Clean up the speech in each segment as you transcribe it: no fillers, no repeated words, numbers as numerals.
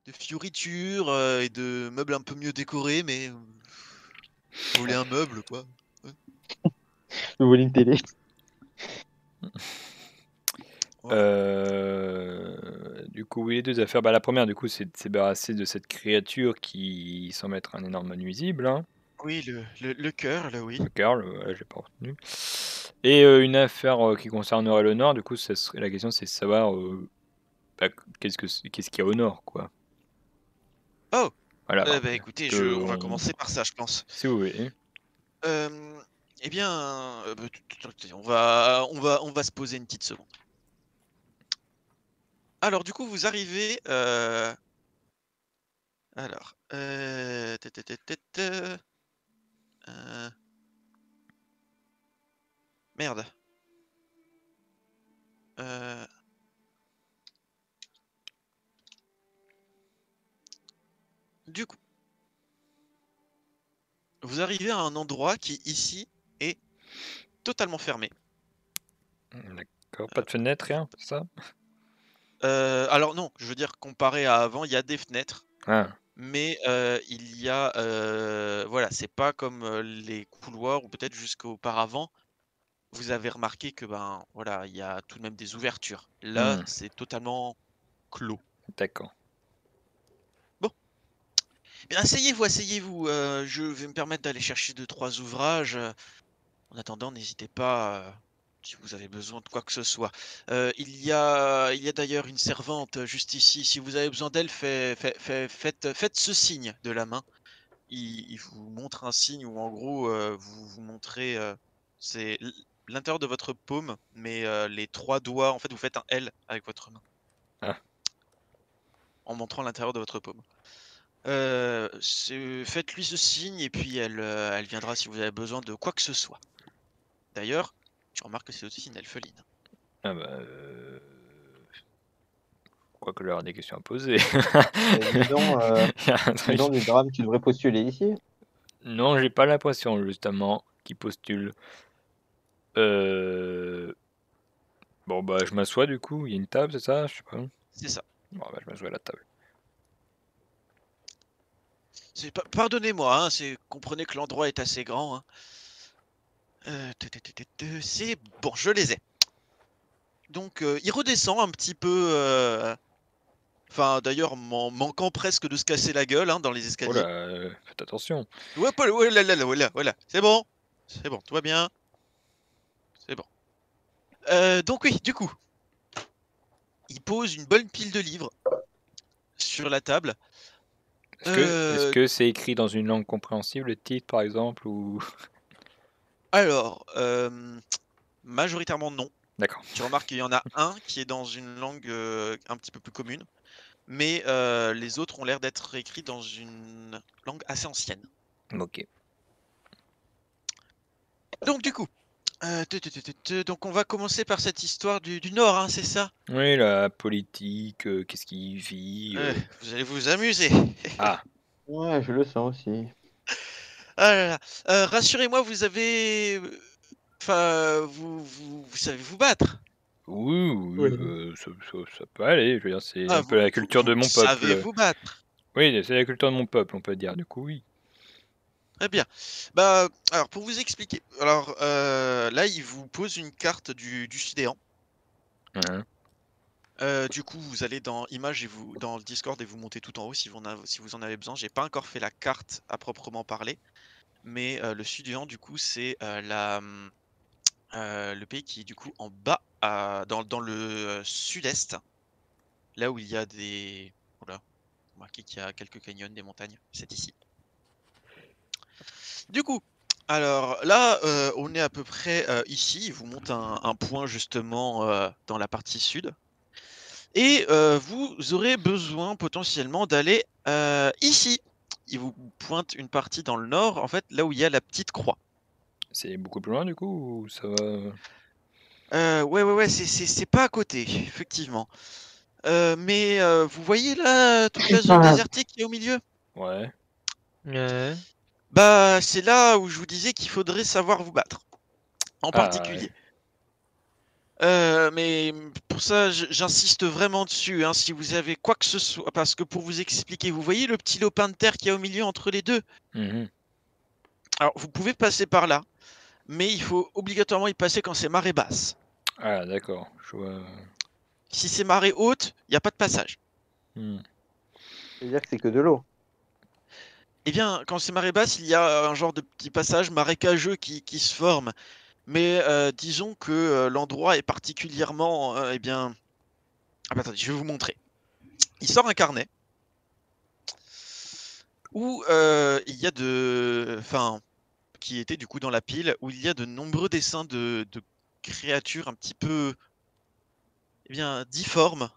de fioritures et de meubles un peu mieux décorés, mais voler un meuble, quoi. Ouais. Je voler une télé. Voilà. Du coup, oui, les deux affaires. Bah, la première, du coup, c'est de se débarrasser de cette créature qui semble être un énorme nuisible, hein. Oui, le cœur, là, oui. Le Carl, ouais, j'ai pas retenu. Et une affaire qui concernerait le Nord, du coup, ça serait, la question, c'est de savoir bah, qu'est-ce qu'il y a au Nord, quoi. Oh! Voilà. Bah, écoutez, on va On... commencer par ça, je pense. Si vous voulez. Eh bien, bah, on va se poser une petite seconde. Alors, du coup, vous arrivez, alors, tut, tut, tut, tut, merde. Heu, du coup, vous arrivez à un endroit qui, ici, est totalement fermé. D'accord, pas de fenêtre, rien, c'est ça? Alors non, je veux dire comparé à avant, il y a des fenêtres, Ah, mais il y a, voilà, c'est pas comme, les couloirs ou peut-être jusqu'auparavant. Vous avez remarqué que, ben, voilà, il y a tout de même des ouvertures. Là, hmm, c'est totalement clos. d'accord. Bon, bien asseyez-vous, asseyez-vous, je vais me permettre d'aller chercher deux trois ouvrages, en attendant, n'hésitez pas, si vous avez besoin de quoi que ce soit. Il y a d'ailleurs une servante, juste ici, si vous avez besoin d'elle, faites ce signe de la main. Il vous montre un signe où en gros, vous montrez, c'est l'intérieur de votre paume, mais les 3 doigts, en fait, vous faites un L avec votre main, Ah, en montrant l'intérieur de votre paume. Faites-lui ce signe et puis elle viendra si vous avez besoin de quoi que ce soit. D'ailleurs, tu remarques que c'est aussi une elfeline. ah bah, je crois que j'aurai des questions à poser. Dis donc, Il y a un dis truc. donc du drame, tu devrais postuler ici. Non, j'ai pas l'impression, justement, qu'il postule. Euh... Bon, bah, je m'assois, du coup. Il y a une table, c'est ça? Je sais pas. C'est ça. Bon, bah, je m'assois à la table. Pardonnez-moi, hein, comprenez que l'endroit est assez grand, hein. C'est bon, je les ai. Donc, il redescend un petit peu, enfin, d'ailleurs, manquant presque de se casser la gueule, hein, dans les Oh là, escaliers. faites attention. Ouais, ouais, là, là, là, voilà, voilà. C'est bon, tout va bien, c'est bon. Donc oui, du coup, il pose une bonne pile de livres sur la table. Est-ce Heu, que c'est écrit dans une langue compréhensible, le titre, par exemple, ou... alors, majoritairement non. D'accord. Tu remarques qu'il y en a un qui est dans une langue, un petit peu plus commune, mais les autres ont l'air d'être écrits dans une langue assez ancienne. Ok. Donc du coup, donc on va commencer par cette histoire du Nord, hein, c'est ça? Oui, la politique, qu'est-ce qui vit... Vous allez vous amuser. Ah, Ouais, je le sens aussi. Ah là là, rassurez-moi, vous avez, enfin, vous savez vous battre? oui, oui, Oui. ça peut aller. Je veux dire, c'est Ah, un peu la culture de vous mon savez peuple. vous battre? Oui, c'est la culture de mon peuple, on peut dire. Du coup, oui. Très bien. Bah, alors pour vous expliquer, alors, là, il vous pose une carte du Sudéan. Hein. Du coup, vous allez dans Images et vous dans le Discord et vous montez tout en haut si vous en avez besoin. J'ai pas encore fait la carte à proprement parler, mais le Sudéan, du coup, c'est, le pays qui est, du coup, en bas, dans le, sud-est, là où il y a des oula, remarquez qu'il y a quelques canyons, des montagnes, c'est ici. Du coup, alors là, on est à peu près, ici. Il vous montre un point justement, dans la partie sud et vous aurez besoin potentiellement d'aller, ici. Il vous pointe une partie dans le nord, en fait, là où il y a la petite croix. C'est beaucoup plus loin, du coup, ou ça va? Ouais, ouais, ouais, c'est pas à côté, effectivement. Mais vous voyez là, toute la zone Ah, désertique qui est au milieu? Ouais. ouais. Bah, c'est là où je vous disais qu'il faudrait savoir vous battre, en Ah, ouais. particulier. Mais pour ça, j'insiste vraiment dessus, hein, si vous avez quoi que ce soit, parce que pour vous expliquer, vous voyez le petit lopin de terre qu'il y a au milieu entre les deux? Mhm. Alors, vous pouvez passer par là, mais il faut obligatoirement y passer quand c'est marée basse. Ah, d'accord. Je vois. Si c'est marée haute, il n'y a pas de passage. Hmm. C'est-à-dire que c'est que de l'eau. Eh bien, quand c'est marée basse, il y a un genre de petit passage marécageux qui se forme. Mais disons que l'endroit est particulièrement, eh bien... Ah, bah, attendez, je vais vous montrer. Il sort un carnet où il y a de... Enfin, qui était du coup dans la pile, où il y a de nombreux dessins de créatures un petit peu, eh bien, difformes,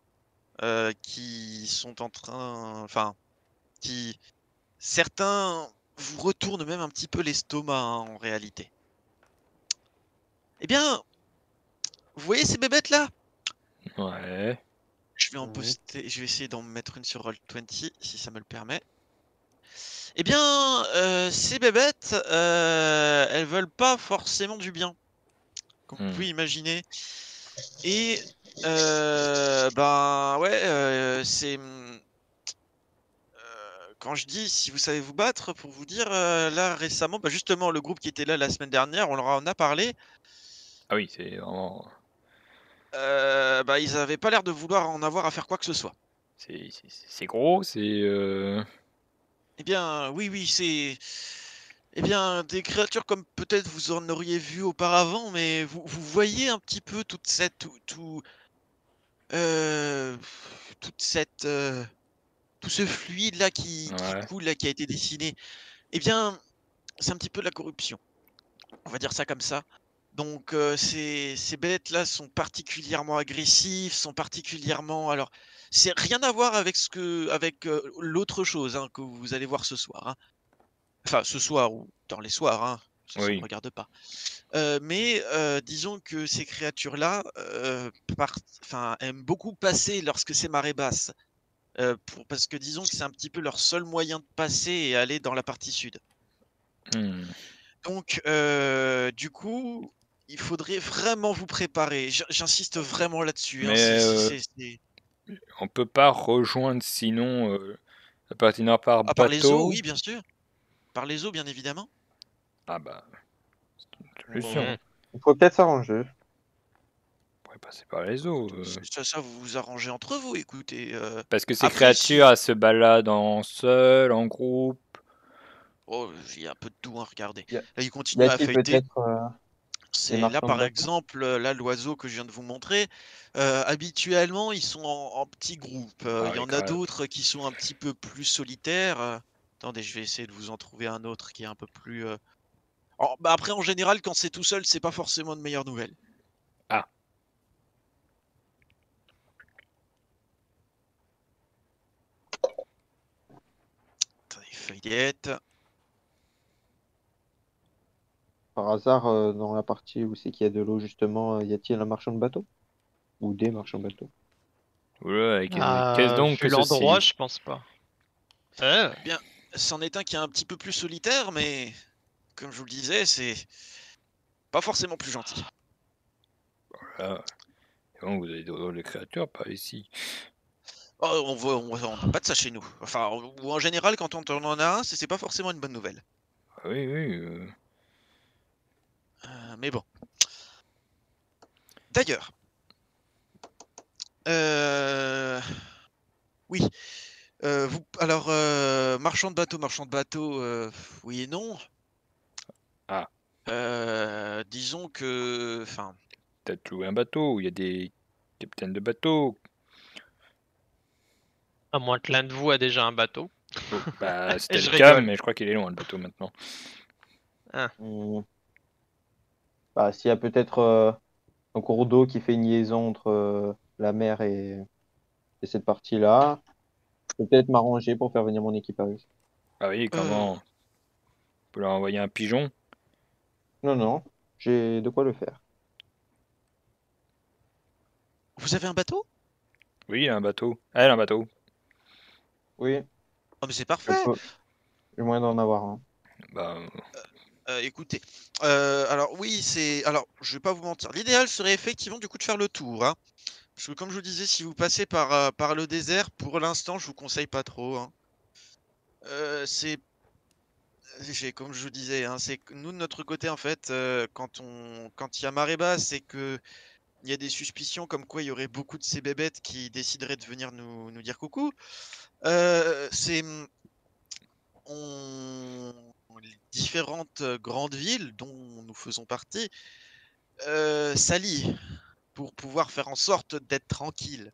qui sont en train... Enfin, qui... Certains vous retournent même un petit peu l'estomac, hein, en réalité. Eh bien, vous voyez ces bébêtes-là? Ouais. Je vais en Ouais. poster, je vais essayer d'en mettre une sur Roll20 si ça me le permet. Eh bien, ces bébêtes, elles veulent pas forcément du bien, comme vous Hmm. pouvez imaginer. Et ben ouais, c'est quand je dis si vous savez vous battre, pour vous dire, là récemment, bah justement le groupe qui était là la semaine dernière, on leur en a parlé. Ah oui, c'est vraiment. Bah ils avaient pas l'air de vouloir en avoir à faire quoi que ce soit. C'est gros, c'est. Eh bien, oui, oui, c'est... Eh bien, des créatures comme peut-être vous en auriez vu auparavant, mais vous voyez un petit peu toute cette... euh, toute cette... tout ce fluide-là qui Ouais. coule, là, qui a été dessiné. Eh bien, c'est un petit peu de la corruption. On va dire ça comme ça. Donc, ces bêtes-là sont particulièrement agressives, sont particulièrement... Alors, c'est rien à voir avec avec l'autre chose, hein, que vous allez voir ce soir, hein. Enfin, ce soir ou dans les soirs, hein, ça me Oui. regarde pas. Mais disons que ces créatures-là, enfin, aiment beaucoup passer lorsque c'est marée basse, parce que disons que c'est un petit peu leur seul moyen de passer et aller dans la partie sud. Hmm. Donc du coup, il faudrait vraiment vous préparer. J'insiste vraiment là-dessus, hein, Mais on peut pas rejoindre sinon la partie nord par par les eaux, bateau. oui, bien sûr. Par les eaux, bien évidemment. Ah bah, c'est une solution. Bon, On il faut peut-être s'arranger. pourrait passer par les eaux. Ça, vous vous arrangez entre vous, écoutez. Parce que ces Après, créatures, si... elles se baladent en seul, en groupe. Oh, il y a un peu de tout, hein, regardez. Y a- Là, il Y continue à a-t-il feuilleter. peut-être des C'est là, marchands de par bateaux? exemple, là, l'oiseau que je viens de vous montrer. Habituellement, ils sont en petits groupes. Ah Il y oui, en quand a même. d'autres qui sont un petit peu plus solitaires. Attendez, je vais essayer de vous en trouver un autre qui est un peu plus. Bah après, en général, quand c'est tout seul, c'est pas forcément de meilleures nouvelles. Ah, Attendez, feuillette. Par hasard, dans la partie où c'est qu'il y a de l'eau, justement, y a-t-il un marchand de bateaux? Ou des marchands de bateaux? voilà, qu'est-ce donc Vu que l'endroit, ceci? je pense pas. Eh bien, c'en est un qui est un petit peu plus solitaire, mais comme je vous le disais, c'est pas forcément plus gentil. Voilà. Et bon, vous avez des créatures par ici. Oh, on n'a pas de ça chez nous. Enfin, ou en général, quand on en a un, c'est pas forcément une bonne nouvelle. Ah oui, oui. Mais bon. D'ailleurs, euh, oui. Alors, marchand de bateau, oui et non. Ah, Disons que, enfin, peut-être louer un bateau, où il y a des capitaines de bateau. À moins que l'un de vous a déjà un bateau. Oh, bah, Et c'était le je cas, rigole. mais je crois qu'il est loin le bateau maintenant. Hmm. Bah, s'il y a peut-être un cours d'eau qui fait une liaison entre la mer et cette partie-là, je peux peut-être m'arranger pour faire venir mon équipage. Ah oui, euh, comment? On peut leur envoyer un pigeon? Non, non, j'ai de quoi le faire. vous avez un bateau? Oui, un bateau. Elle, un bateau. Oui, Oh, mais c'est je parfait. peux. J'ai moyen d'en avoir un. Bah, Écoutez, alors oui, alors je vais pas vous mentir. L'idéal serait effectivement du coup de faire le tour, hein. Parce que comme je vous disais, si vous passez par le désert, pour l'instant, je vous conseille pas trop, hein. C'est comme je vous disais, hein, c'est que nous de notre côté en fait, quand il y a marée basse et qu'il y a des suspicions comme quoi il y aurait beaucoup de ces bébêtes qui décideraient de venir nous dire coucou, c'est, les différentes, grandes villes dont nous faisons partie, s'allient pour pouvoir faire en sorte d'être tranquilles.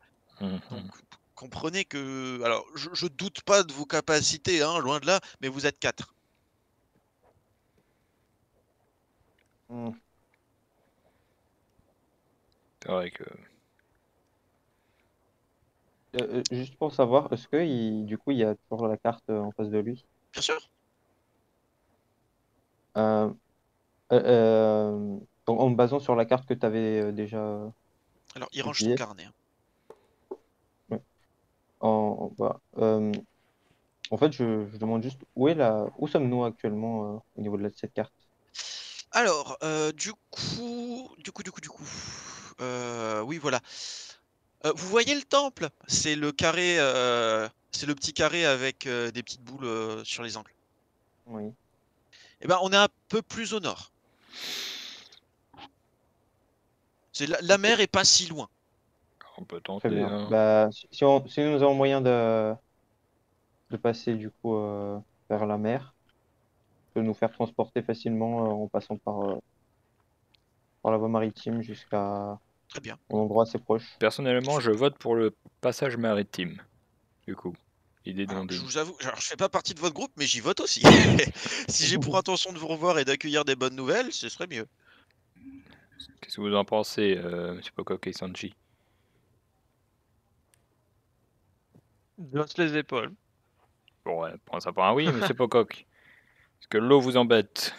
Donc Mhm. comprenez que alors je doute pas de vos capacités, hein, loin de là, mais vous êtes 4. Hmm. C'est vrai que. Juste pour savoir, est-ce que du coup il y a toujours la carte en face de lui? Bien sûr. Euh, en me basant sur la carte que tu avais déjà Alors il range son publiée. carnet, hein. Ouais. Bah, en fait, je demande juste où sommes-nous actuellement au niveau de cette carte? Alors, oui voilà. Vous voyez le temple? C'est le carré, c'est le petit carré avec, des petites boules, sur les angles. Oui, Et ben, on est un peu plus au nord. C'est la ok, mer est pas si loin. On peut très tenter, bien. hein. Bah, si nous avons moyen de passer du coup vers la mer, de nous faire transporter facilement en passant par la voie maritime jusqu'à un Très bien. endroit assez proche. Personnellement, je vote pour le passage maritime, du coup. Idée Alors, je d'Andy. vous avoue, alors je fais pas partie de votre groupe, mais j'y vote aussi. Si j'ai pour intention de vous revoir et d'accueillir des bonnes nouvelles, ce serait mieux. Qu'est-ce que vous en pensez, Monsieur Pocock et Sanji? Je hausse les épaules. Bon, ouais, prends ça pour un oui, Monsieur Pocock. Est-ce que l'eau vous embête?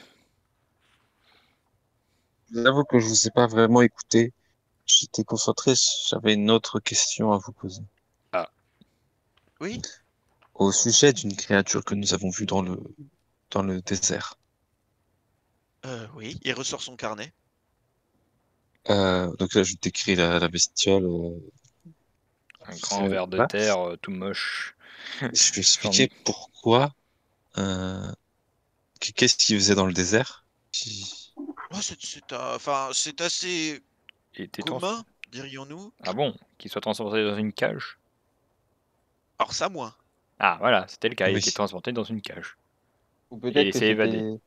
Je vous avoue que je vous ai pas vraiment écouté. J'étais concentré, j'avais une autre question à vous poser. Ah, Oui? Au sujet d'une créature que nous avons vue dans le désert. Oui, il ressort son carnet. Donc là, je décris la bestiole. un grand ver de Là. terre tout moche. Je vais Forme- expliquer pourquoi. Euh, Qu'est-ce qu'il faisait dans le désert? Oh, enfin, c'est assez Il était commun, dirions-nous. Ah bon? Qu'il soit transporté dans une cage? Alors ça, moins. Ah voilà, c'était le cas, il Oui. était transporté dans une cage. Ou Et peut-être il que s'est évadé. c'était...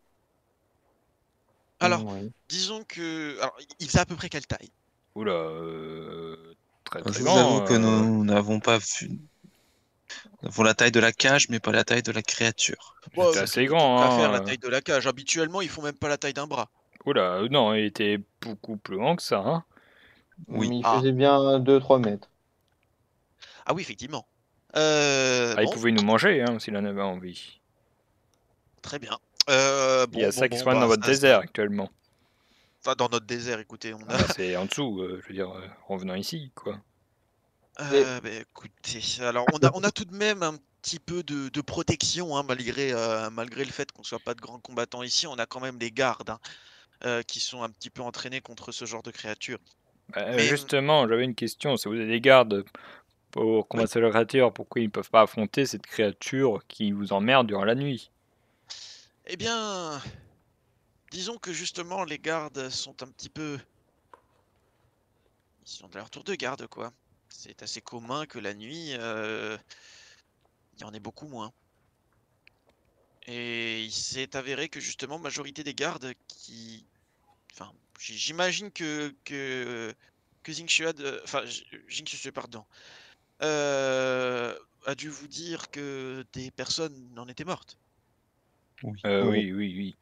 Alors, Oui. disons que... Alors, il faisait à peu près quelle taille? Oula, très très Je vous avoue grand. que nous n'avons pas vu. Nous avons la taille de la cage, mais pas la taille de la créature. Bon, C'était assez tant qu'à faire grand, la hein. taille de la cage. Habituellement, ils font même pas la taille d'un bras. Oula, non, il était beaucoup plus grand que ça, hein. Oui. Il Ah, faisait bien 2-3 mètres. ah oui, effectivement. Ah, il Bon, pouvait nous manger, hein, s'il en avait envie. très bien. Il y a ça qui se passe dans Bah, votre désert actuellement. enfin, dans notre désert, écoutez, on Ah a... bah c'est en dessous, je veux dire, revenant ici, quoi. Et Bah, écoutez, alors on a tout de même un petit peu de protection, hein, malgré le fait qu'on soit pas de grands combattants ici, on a quand même des gardes, hein, qui sont un petit peu entraînés contre ce genre de créatures. Bah, Mais justement, j'avais une question. Si vous avez des gardes pour oui, combattre la créature, pourquoi ils ne peuvent pas affronter cette créature qui vous emmerde durant la nuit? eh bien, disons que justement les gardes sont un petit peu, ils sont à leur tour de garde, quoi. C'est assez commun que la nuit, il y en ait beaucoup moins. Et il s'est avéré que justement majorité des gardes qui, enfin, j'imagine que Xingqiu enfin, Xingqiu, pardon, a dû vous dire que des personnes en étaient mortes, Oui. oui. Oui, oui, oui.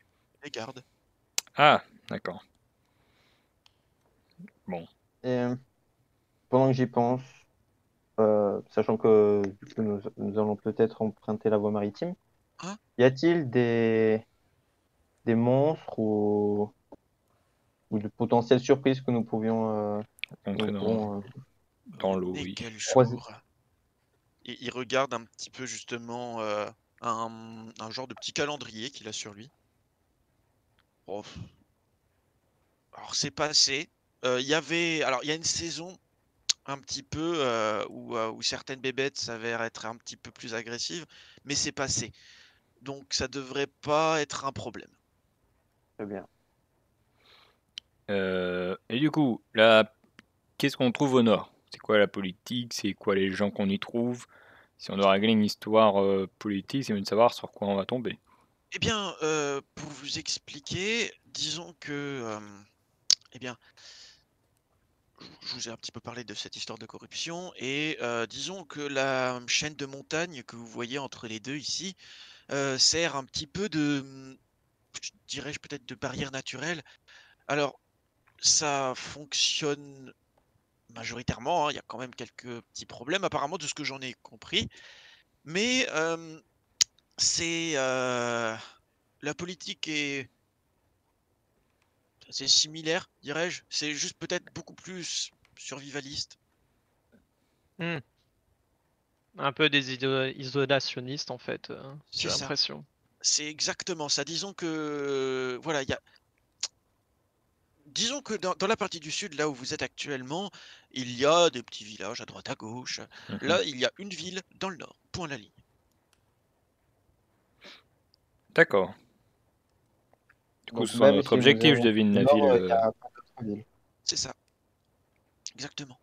les gardes. Ah, d'accord. Bon. Et pendant que j'y pense, sachant que du coup, nous allons peut-être emprunter la voie maritime, Hein? y a-t-il des monstres ou de potentielles surprises que nous Entrer pourrons dans l'eau, On est oui. quel croiser? jour? Et il regarde un petit peu justement un genre de petit calendrier qu'il a sur lui. Oh, alors c'est passé. Il y avait, alors il y a une saison un petit peu où certaines bébêtes s'avèrent être un petit peu plus agressives, mais c'est passé. Donc ça devrait pas être un problème. Très bien. Et du coup, là, qu'est-ce qu'on trouve au nord? C'est quoi la politique? C'est quoi les gens qu'on y trouve? Si on doit régler une histoire politique, c'est mieux de savoir sur quoi on va tomber. Eh bien, pour vous expliquer, disons que, eh bien, je vous ai un petit peu parlé de cette histoire de corruption et disons que la chaîne de montagne que vous voyez entre les deux ici sert un petit peu de, dirais-je peut-être de barrière naturelle. Alors, ça fonctionne majoritairement, hein, il y a quand même quelques petits problèmes apparemment de ce que j'en ai compris, mais c'est la politique est assez similaire, dirais-je. C'est juste peut-être beaucoup plus survivaliste. Hmm. Un peu des isolationnistes en fait, C'est j'ai ça. l'impression. C'est exactement ça. Disons que voilà, il y a disons que dans la partie du sud, là où vous êtes actuellement, il y a des petits villages à droite à gauche. Mhm. Là, il y a une ville dans le nord. Point à la ligne. D'accord. Du coup, Donc ce sera même notre si nous objectif, je allons devine, au la nord, il ville. n'y a pas d'autre ville. C'est ça. Exactement.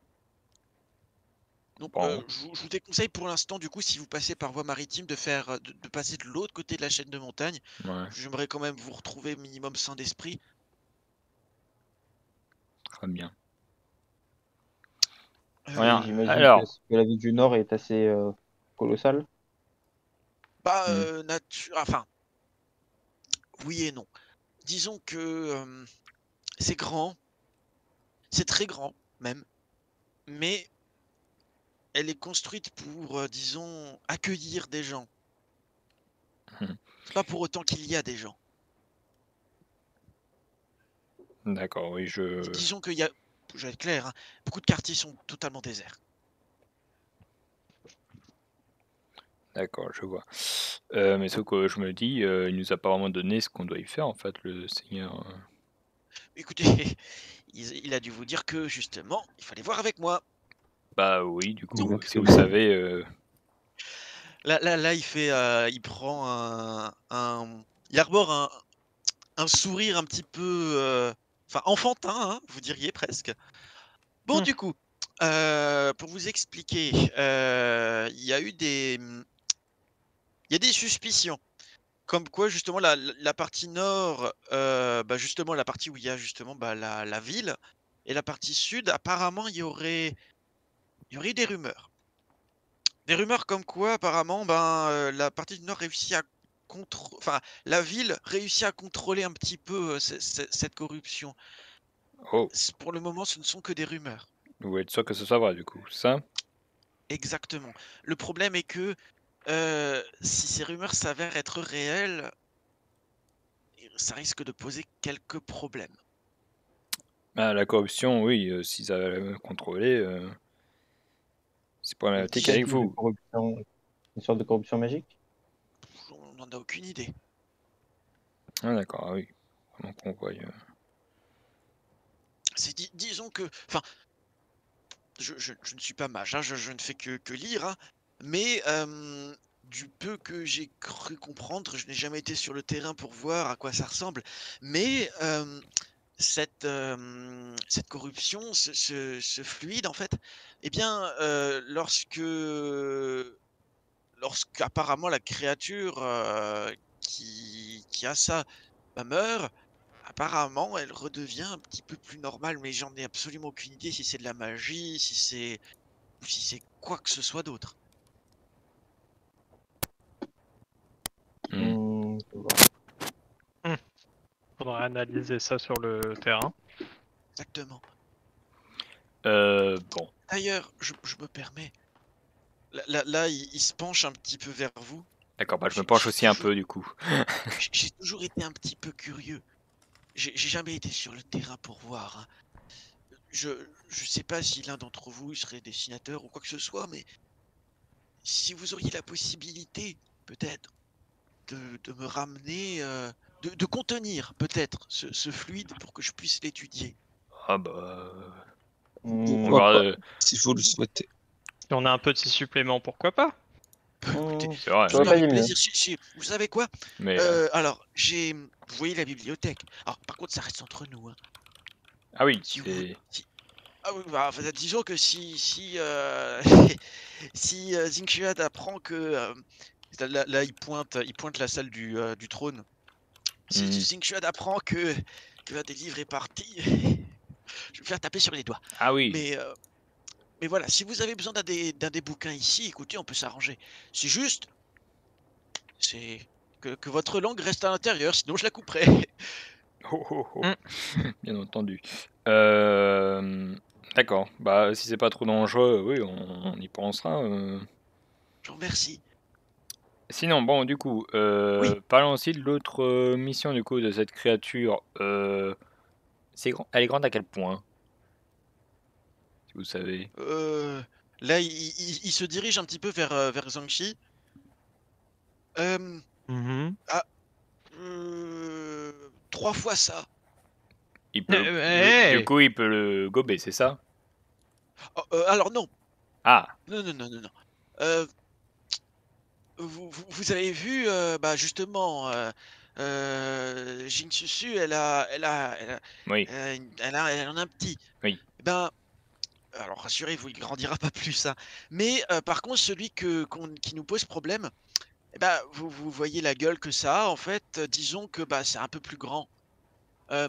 Donc, Bon, je vous déconseille pour l'instant, du coup, si vous passez par voie maritime, de faire, de passer de l'autre côté de la chaîne de montagne. ouais, J'aimerais quand même vous retrouver minimum sain d'esprit. très bien. Et Rien. j'imagine que, Alors, que la ville du nord est assez colossale. Pas Hmm. enfin, oui et non. Disons que c'est grand, c'est très grand même, mais elle est construite pour, disons, accueillir des gens. Mhm. C'est pas pour autant qu'il y a des gens. D'accord, oui, Disons qu'il y a, je vais être clair, hein, beaucoup de quartiers sont totalement déserts. D'accord, je vois. Mais ce que je me dis, il nous a pas vraiment donné ce qu'on doit y faire, en fait, le Seigneur. Écoutez, il a dû vous dire que justement, il fallait voir avec moi. Bah oui, du coup, Donc, si vous savez, Là, il prend il arbore un sourire un petit peu, enfin enfantin, hein, vous diriez presque. Bon, Hmm. du coup, pour vous expliquer, il y a eu il y a des suspicions. Comme quoi, justement, la partie nord, bah, justement, la partie où il y a justement bah, la ville, et la partie sud, apparemment, il y aurait eu des rumeurs. Des rumeurs comme quoi, apparemment, ben, la partie du nord réussit à enfin, la ville réussit à contrôler un petit peu cette corruption. oh, Pour le moment, ce ne sont que des rumeurs. vous êtes sûr que ce soit vrai, du coup, ça? Exactement. Le problème est que si ces rumeurs s'avèrent être réelles, ça risque de poser quelques problèmes. Ah, la corruption, oui, s'ils avaient contrôlé, c'est problématique quel Dis- avec type de vous. corruption? Une sorte de corruption magique? On n'en a aucune idée. Ah d'accord, ah oui, vraiment qu'on voie. Disons que, enfin, je ne suis pas mage, hein, je ne fais que lire, hein, mais du peu que j'ai cru comprendre, je n'ai jamais été sur le terrain pour voir à quoi ça ressemble, mais cette corruption, ce fluide, en fait, eh bien, lorsqu'apparemment la créature qui a ça bah, meurt, apparemment, elle redevient un petit peu plus normale, mais j'en ai absolument aucune idée si c'est de la magie, si c'est quoi que ce soit d'autre. Hmm. Je vois. Faudra analyser ça sur le terrain. Exactement. Bon, D'ailleurs, je me permets, là, il se penche un petit peu vers vous. d'accord, bah je me J'ai penche j'ai aussi un toujours, peu, du coup. j'ai toujours été un petit peu curieux. J'ai jamais été sur le terrain pour voir, hein. Je je sais pas si l'un d'entre vous serait dessinateur ou quoi que ce soit, mais si vous auriez la possibilité, peut-être, de me ramener de contenir peut-être ce fluide pour que je puisse l'étudier. Ah bah... On Pourquoi va... pas, si vous le souhaitez. Si on a un petit supplément, pourquoi pas? Écoutez, C'est vrai, J'aurais c'est pas avec dit mieux. plaisir. Vous savez quoi? mais... Alors, vous voyez la bibliothèque. Alors, par contre, ça reste entre nous. Hein. Ah oui, Si vous, c'est... ah oui, bah, enfin, disons que si si Zinxiad apprend que là, il pointe la salle du trône. Si Mhm. Zinxiad apprend que un des livres est parti, je vais me faire taper sur les doigts. Ah oui, Mais voilà, si vous avez besoin d'un des bouquins ici, écoutez, on peut s'arranger. C'est juste, c'est que votre langue reste à l'intérieur, sinon je la couperai. oh, oh, oh. Mm. Bien entendu. D'accord, bah si c'est pas trop dangereux, oui, on y pensera. Je vous remercie. Sinon, bon, du coup, Oui. parlons aussi de l'autre mission du coup de cette créature. Elle est grande à quel point? Si vous savez. Là, il se dirige un petit peu vers Zhangxi. Mhm. 3 fois ça. Il peut, Hey. du coup, il peut le gober, c'est ça? Oh, alors non, Ah, non. Vous avez vu, bah justement, Jin Susu, oui, elle en a un petit. oui. Eh ben, alors rassurez-vous, il grandira pas plus, hein. Mais par contre, celui qui nous pose problème, eh ben, vous voyez la gueule que ça a, en fait. Disons que bah, c'est un peu plus grand.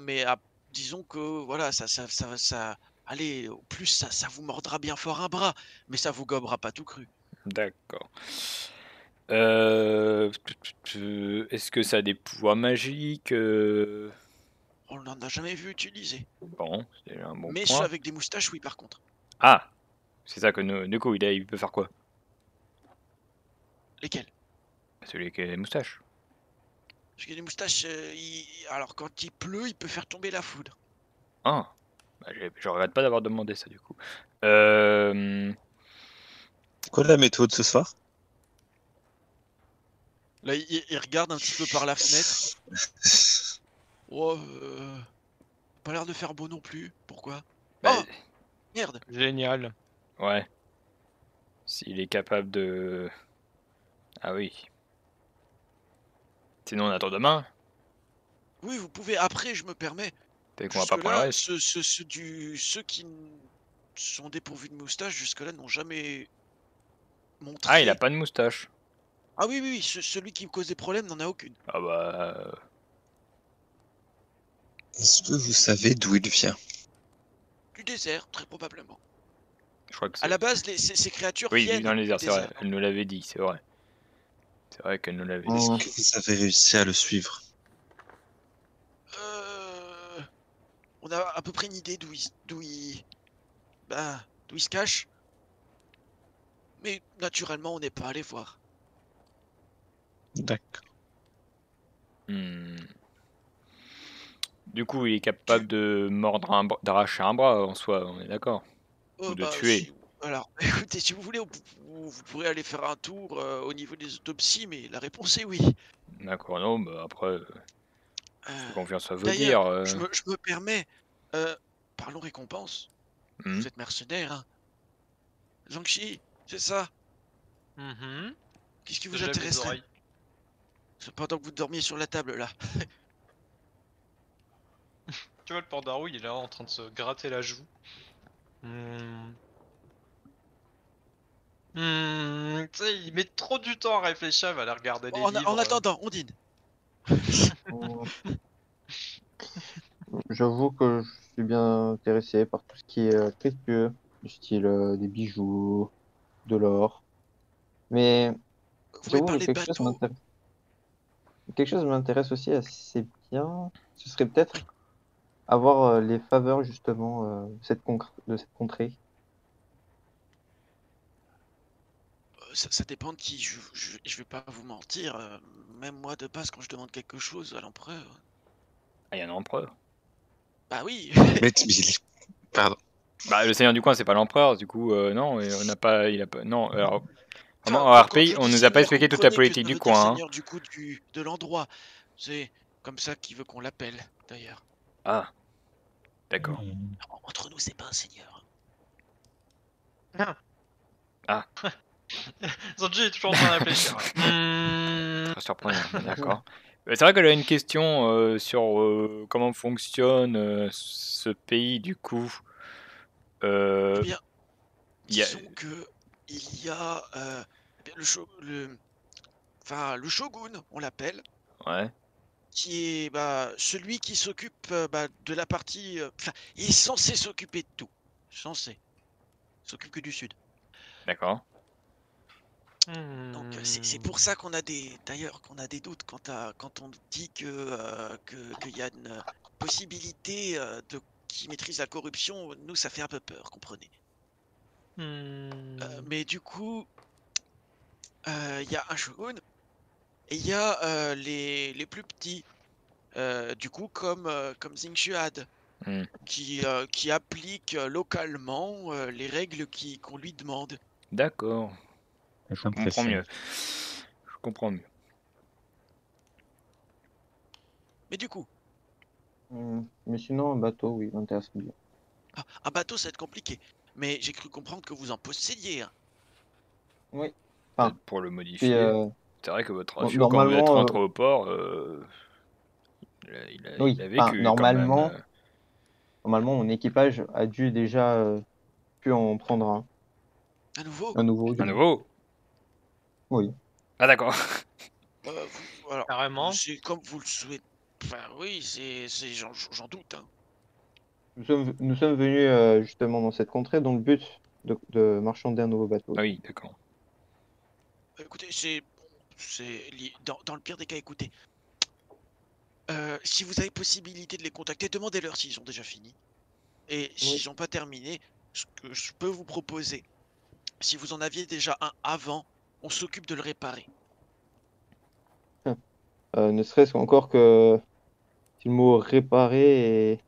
Mais disons que voilà, allez, au plus, ça vous mordra bien fort un bras, mais ça vous gobera pas tout cru. D'accord. Est-ce que ça a des pouvoirs magiques? On n'en a jamais vu utiliser. Bon, c'est déjà un bon Mais ceux point. avec des moustaches, oui, par contre. Ah, c'est ça que du coup, il peut faire quoi? Lesquels? Celui qui a les moustaches. Parce que les moustaches, alors quand il pleut, il peut faire tomber la foudre. Ah, bah, je regrette pas d'avoir demandé ça du coup. Euh, C'est quoi la méthode ce soir? Là, il regarde un petit peu par la fenêtre. Oh, pas l'air de faire beau non plus. Pourquoi? bah, Oh, merde. Génial. ouais. S'il est capable de... Ah oui. Sinon, on attend demain. Oui, vous pouvez. Après, je me permets. Peut-être qu'on va pas prendre le Jusque-là, risque. ceux qui sont dépourvus de moustache, jusque-là, n'ont jamais montré. Ah, il a pas de moustache. Ah oui, celui qui me cause des problèmes n'en a aucune. Ah bah... Est-ce que vous savez d'où il vient? Du désert, très probablement. Je crois que À c'est... la base, ces créatures Oui, viennent dans les du airs, c'est vrai. désert. Elle nous l'avait dit, c'est vrai. C'est vrai qu'elle nous l'avait dit. Est-ce que vous avez réussi à le suivre? On a à peu près une idée d'où il se cache. Mais naturellement, on n'est pas allé voir. D'accord. Du coup, il est capable de mordre d'arracher un bras en soi, on est d'accord. Ou de tuer. Alors, écoutez, si vous voulez, vous pourrez aller faire un tour au niveau des autopsies, mais la réponse est oui. D'accord, non, bah après, fais confiance à vous D'ailleurs, dire. je me permets, parlons récompense. Hmm. Vous êtes mercenaire, hein. Zhangxi, c'est ça. Mhm. Qu'est-ce qui vous J'aime les intéresserait? oreilles. C'est pendant que vous dormiez sur la table, là. Tu vois le pandarou, il est là en train de se gratter la joue. Tu sais, il met trop du temps à réfléchir, il va aller regarder les livres. En attendant, on dîne. J'avoue que je suis bien intéressé par tout ce qui est précieux, du style des bijoux, de l'or. Mais Vous m'avez j'avoue que parlé de quelque chose bateau. m'intéresse. Quelque chose m'intéresse aussi assez bien. Ce serait peut-être avoir les faveurs justement de cette contrée. Ça dépend de qui. Je vais pas vous mentir. Même moi, de base, quand je demande quelque chose à l'empereur. Ah, il y a un empereur. Bah oui. Mais pardon. Bah, le seigneur du coin, c'est pas l'empereur, du coup, non, et on n'a pas, il a pas, non, alors, vraiment, Enfin, en quand RP, je on dis nous a pas seigneur, expliqué toute la comprenez que politique ça du veut dire coin, hein. seigneur du coup de l'endroit. C'est comme ça qu'il veut qu'on l'appelle, d'ailleurs. Ah, d'accord. Entre nous, c'est pas un seigneur. Zanji est toujours en train de réfléchir. Très surprenant, d'accord. C'est vrai qu'elle a une question sur comment fonctionne ce pays, du coup. Eh bien, il y a- disons que il y a eh bien, le shogun, on l'appelle, Ouais, qui est celui qui s'occupe de la partie. Enfin, il est censé s'occuper de tout. Censé. Il s'occupe que du sud. d'accord. Donc c'est pour ça qu'on a d'ailleurs qu'on a des doutes quand on dit qu'il y a une possibilité qui maîtrise la corruption. Nous, ça fait un peu peur, comprenez. Mais du coup, il y a un shogun et il y a les plus petits. Du coup, comme Xing Xuad, Hmm. qui applique localement les règles qu'on lui demande. D'accord, Ça je comprends m'impressionne. mieux. Je comprends mieux. Mais du coup, Mais sinon, un bateau, oui, m'intéresse bien. un bateau, ça va être compliqué. Mais j'ai cru comprendre que vous en possédiez un. Oui. Peut-être Ah. pour le Puis, modifier. C'est vrai que votre bon, ratio, quand vous êtes normalement, rentré au port, oui, il a enfin, vécu quand même. normalement, mon équipage a dû déjà pu en prendre À nouveau, un nouveau. Un nouveau? Oui. Ah d'accord. alors, Carrément. c'est comme vous le souhaitez. Enfin, oui, j'en doute. Hein. Nous sommes venus justement dans cette contrée dans le but de marchander un nouveau bateau. Ah oui, d'accord. Écoutez, dans le pire des cas, écoutez. Si vous avez possibilité de les contacter, demandez-leur s'ils ont déjà fini. Et s'ils n'ont pas terminé, ce que je peux vous proposer, si vous en aviez déjà un avant, on s'occupe de le réparer. Ne serait-ce qu'encore que si le mot réparer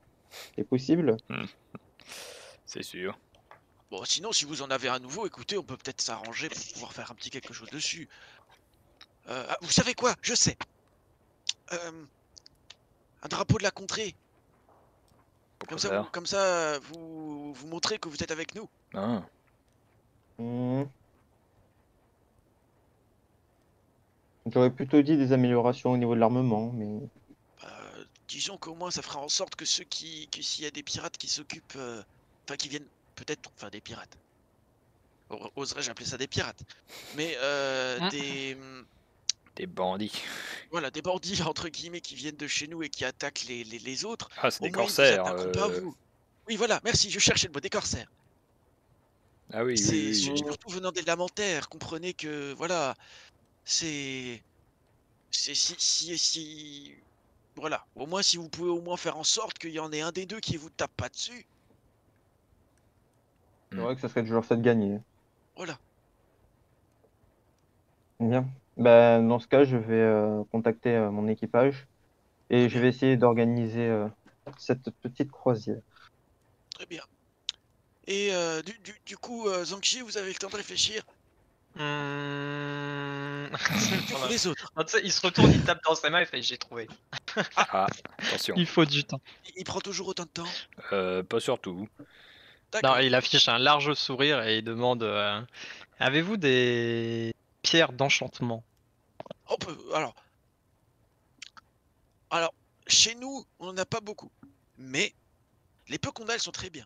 est possible. C'est sûr. Bon, sinon, si vous en avez un nouveau, écoutez, on peut peut-être s'arranger pour pouvoir faire un petit quelque chose dessus. Vous savez quoi? Je sais. Un drapeau de la contrée. Pourquoi Comme ça, faire? vous montrez que vous êtes avec nous. Ah. Hmm. J'aurais plutôt dit des améliorations au niveau de l'armement, mais Disons qu'au moins, ça fera en sorte que que s'il y a des pirates qui s'occupent, enfin, qui viennent peut-être, enfin, des pirates. Oserais-je appeler ça des pirates? Mais Des bandits. voilà, des bandits entre guillemets qui viennent de chez nous et qui attaquent les autres. Ah, c'est Au des moins, ils vous corsaires. attaqueront pas vous. Oui, voilà, merci, je cherchais le mot, des corsaires. Ah oui, C'est oui, oui. surtout venant des Lamentaires. Comprenez que voilà, c'est si voilà. Au moins, si vous pouvez au moins faire en sorte qu'il y en ait un des deux qui vous tape pas dessus. c'est vrai que ça serait toujours ça de gagner. Voilà. Bien. Ben, dans ce cas, je vais contacter mon équipage et Très je bien. vais essayer d'organiser cette petite croisière. Très bien. Et du coup, Zangchi, vous avez le temps de réfléchir. Du coup, les autres, Tu sais, il se retourne, il tape dans sa main et fait j'ai trouvé. Ah, attention. Il faut du temps. il prend toujours autant de temps. Pas surtout. Non, D'accord. il affiche un large sourire et il demande avez-vous des pierres d'enchantement? On peut. Alors, chez nous, on n'en a pas beaucoup, mais les peu qu'on a, elles sont très bien.